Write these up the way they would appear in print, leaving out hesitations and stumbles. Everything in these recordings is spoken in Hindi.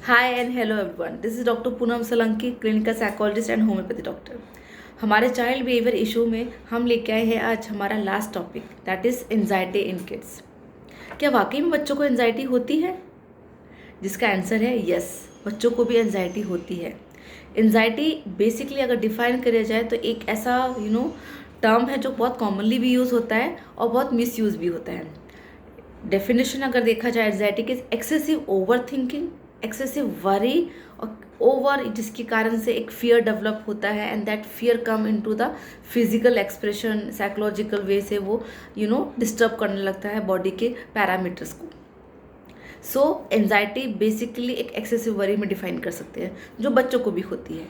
Hi and hello everyone. This is Dr. Poonam Solanki, clinical psychologist and homeopathy doctor. हमारे चाइल्ड बिहेवियर इशू में हम लेके आए हैं आज हमारा last topic that is anxiety in kids. क्या वाकई में बच्चों को एंजाइटी होती है? जिसका आंसर है यस, बच्चों को भी एंजाइटी होती है। एंजाइटी बेसिकली अगर डिफाइन किया जाए तो एक ऐसा टर्म है जो बहुत कॉमनली भी यूज़ होता है और बहुत मिस यूज़ भी होता है। डेफिनेशन अगर देखा जाए एंजाइटी की, excessive over thinking, excessive worry और ओवर जिसके कारण से एक फियर डेवलप होता है and that fear come into the physical expression, psychological way से वो डिस्टर्ब करने लगता है बॉडी के पैरामीटर्स को। सो एंजाइटी बेसिकली एक एक्सेसिव वरी में डिफाइन कर सकते हैं जो बच्चों को भी होती है।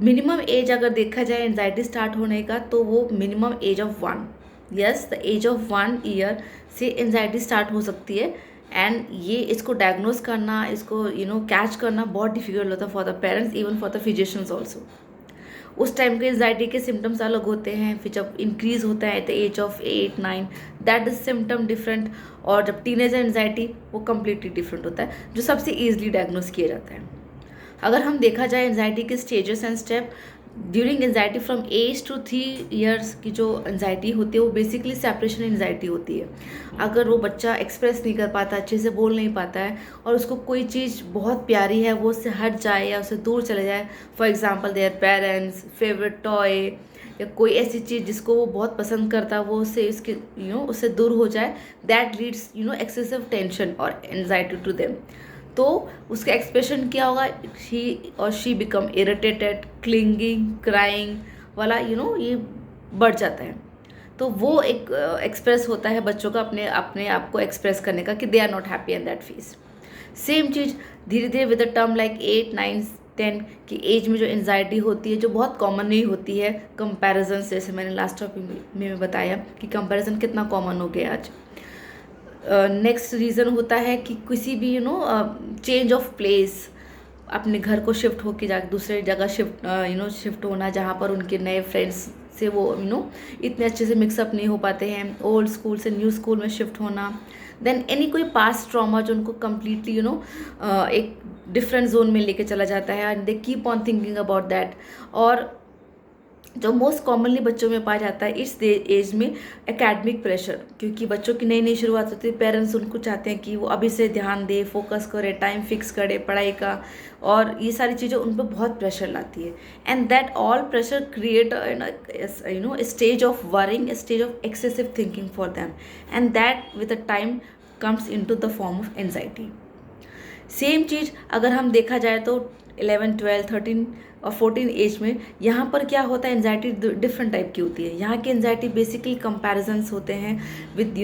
मिनिमम एज अगर देखा जाए एंजाइटी स्टार्ट होने का तो वो minimum age of 1, yes the age of 1 year से एंजाइटी स्टार्ट हो सकती है। एंड ये इसको डायग्नोज करना, इसको कैच करना बहुत डिफिकल्ट होता है for the parents, even for the physicians also. उस टाइम के एंजाइटी के सिम्टम्स अलग होते हैं, फिर जब इंक्रीज होता है at the age of 8-9 that is symptom different, और जब टीनेजर एंजाइटी वो कम्प्लीटली डिफरेंट होता है जो सबसे ईजिली डायग्नोज किया जाता है। अगर हम देखा जाए एंजाइटी के stages and step during anxiety from age to 3 years की जो एंजाइटी होती है वो बेसिकली सेपरेशन एंजाइटी होती है। अगर वो बच्चा एक्सप्रेस नहीं कर पाता, अच्छे से बोल नहीं पाता है और उसको कोई चीज़ बहुत प्यारी है वो उससे हट जाए या उससे दूर चले जाए, for example their parents, favourite toy या कोई ऐसी चीज़ जिसको वो बहुत पसंद करता है वो उससे उसके उससे दूर हो जाए, दैट लीड्स एक्सेसिव टेंशन और एंजाइटी टू देम। तो उसका एक्सप्रेशन क्या होगा, ही और she become irritated, clinging, crying वाला ये बढ़ जाता है। तो वो एक एक्सप्रेस होता है बच्चों का अपने अपने आप को एक्सप्रेस करने का कि they are not happy in that phase. Same चीज़ धीरे धीरे विद द टर्म लाइक 8-9-10 की एज में जो एंजाइटी होती है जो बहुत कॉमन नहीं होती है कंपैरिजन से, जैसे मैंने लास्ट टॉपिक में बताया कि कंपैरिजन कितना कॉमन हो गया आज। नेक्स्ट रीज़न होता है कि किसी भी चेंज ऑफ प्लेस, अपने घर को शिफ्ट होके जा दूसरे जगह शिफ्ट होना जहाँ पर उनके नए फ्रेंड्स से वो इतने अच्छे से मिक्सअप नहीं हो पाते हैं, ओल्ड स्कूल से न्यू स्कूल में शिफ्ट होना, देन एनी कोई पास्ट ट्रॉमा जो उनको कम्प्लीटली एक डिफरेंट जोन में लेके चला जाता है and they keep on thinking about that. और जो मोस्ट कॉमनली बच्चों में पाया जाता है इस एज में एकेडमिक प्रेशर, क्योंकि बच्चों की नई नई शुरुआत होती है, पेरेंट्स उनको चाहते हैं कि वो अभी से ध्यान दे, फोकस करे, टाइम फिक्स करे पढ़ाई का, और ये सारी चीज़ें उन पर बहुत प्रेशर लाती है and that all pressure create stage of worrying, stage of excessive thinking for them and that with the time comes into the form of anxiety. Same चीज़ अगर हम देखा जाए तो 11, 12, 13 और 14 एज में यहाँ पर क्या होता है, एंजाइटी डिफरेंट टाइप की होती है। यहाँ की एंजाइटी बेसिकली कंपैरिजन्स होते हैं विद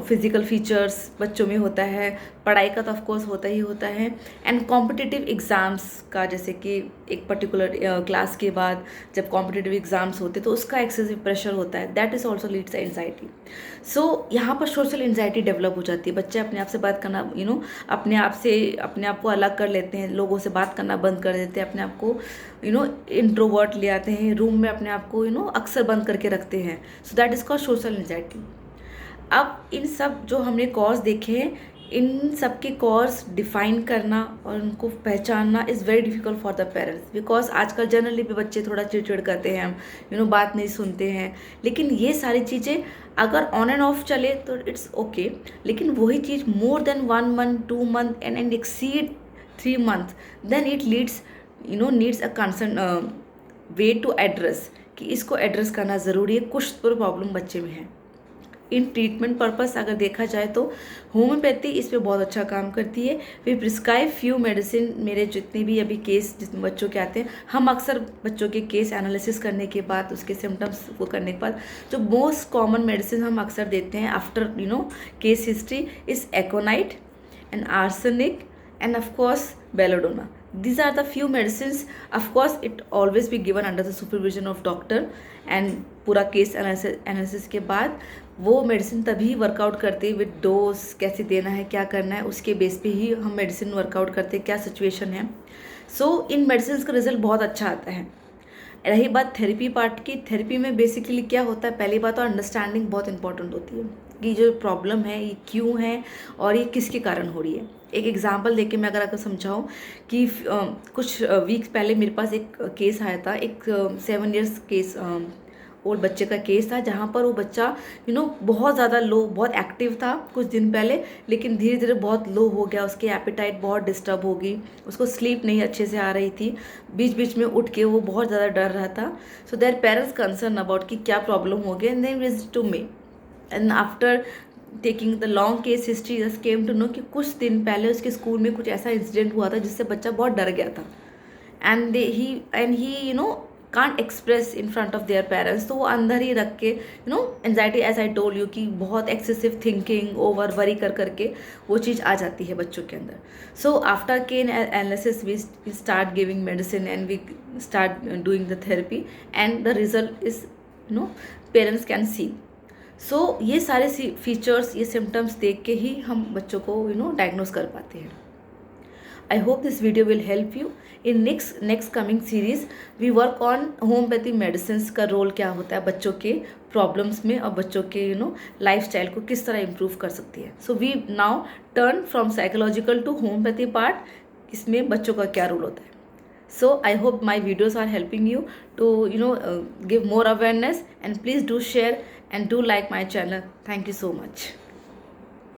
फिजिकल फीचर्स बच्चों में होता है, पढ़ाई का तो ऑफकोर्स होता ही होता है, एंड कॉम्पिटिटिव एग्ज़ाम्स का, जैसे कि एक पर्टिकुलर क्लास के बाद जब कॉम्पिटिटिव एग्ज़ाम्स होते तो उसका एक्सेसिव प्रेशर होता है, that is also leads anxiety. So यहाँ पर सोशल एंजाइटी डेवलप हो जाती है, बच्चे अपने आप से बात करना अपने आप को अलग कर लेते हैं, लोगों से बात करना बंद कर देते हैं, अपने आप को इंट्रोवर्ट ले आते हैं, रूम में अपने आप को अक्सर बंद करके रखते हैं। So that is called social anxiety. अब इन सब जो हमने कॉज देखे हैं, इन सब के कॉज डिफाइन करना और उनको पहचानना is very difficult for the parents, because आजकल जनरली भी बच्चे थोड़ा चिड़चिड़ करते हैं, बात नहीं सुनते हैं। लेकिन ये सारी चीज़ें अगर ऑन एंड ऑफ चले तो इट्स ओके, लेकिन वही चीज़ more than 1 month 2 month and exceed 3 month then it leads needs a concern way to address, कि इसको एड्रेस करना ज़रूरी है, कुछ तो प्रॉब्लम बच्चे में है। इन ट्रीटमेंट पर्पस अगर देखा जाए तो होम्योपैथी इस पे बहुत अच्छा काम करती है। वी प्रिस्क्राइब फ्यू मेडिसिन, मेरे जितने भी अभी केस जिसमें बच्चों के आते हैं, हम अक्सर बच्चों के केस एनालिसिस करने के बाद, उसके सिम्टम्स को करने के बाद जो मोस्ट कॉमन मेडिसिन हम अक्सर देते हैं after case history is aconite and arsenic and of course belladonna. These are the few medicines. Of course it always be given under the supervision of doctor and पूरा केस एनालिसिस के बाद वो मेडिसिन तभी वर्कआउट करते हैं विद डोज, कैसे देना है, क्या करना है, उसके बेस पे ही हम मेडिसिन वर्कआउट करते हैं, क्या सिचुएशन है। सो इन मेडिसिन का रिजल्ट बहुत अच्छा आता है। रही बात थेरेपी पार्ट की, थेरेपी में बेसिकली क्या होता है, पहली बात तो अंडरस्टैंडिंग बहुत इंपॉर्टेंट होती है। कि जो प्रॉब्लम है ये क्यों है और ये किसके कारण हो रही है। एक एग्जांपल देके मैं अगर आपको समझाऊं कि कुछ वीक्स पहले मेरे पास एक केस आया था, एक 7 इयर्स केस ओल्ड बच्चे का केस था, जहाँ पर वो बच्चा बहुत ज़्यादा लो, बहुत एक्टिव था कुछ दिन पहले, लेकिन धीरे धीरे बहुत लो हो गया, उसकी एपेटाइट बहुत डिस्टर्ब हो गई, उसको स्लीप नहीं अच्छे से आ रही थी, बीच बीच में उठ के वो बहुत ज़्यादा डर रहा था। So their parents concern about कि क्या प्रॉब्लम हो गया, and then visit to me, and after taking the long case history just came to know कि कुछ दिन पहले उसके स्कूल में कुछ ऐसा इंसिडेंट हुआ था जिससे बच्चा बहुत डर गया था, and he can't express in front of their parents. तो वो अंदर ही रख के anxiety, as I told you, कि बहुत एक्सेसिव थिंकिंग, ओवर वरी कर करके वो चीज़ आ जाती है बच्चों के अंदर। So after can analysis we start giving medicine and we start doing the therapy, and the result is parents can see. So ये सारे फीचर्स, ये सिम्टम्स देख के ही हम बच्चों को डायग्नोज कर पाते हैं। I hope this video will help you. In next coming series we work on homeopathy medicine का रोल क्या होता है बच्चों के प्रॉब्लम्स में, और बच्चों के लाइफस्टाइल को किस तरह इम्प्रूव कर सकती है। So we now turn from psychological to homeopathy part, इसमें बच्चों का क्या रोल होता है। So I hope my videos are helping you to give more awareness, and please do share and do like my channel. Thank you so much.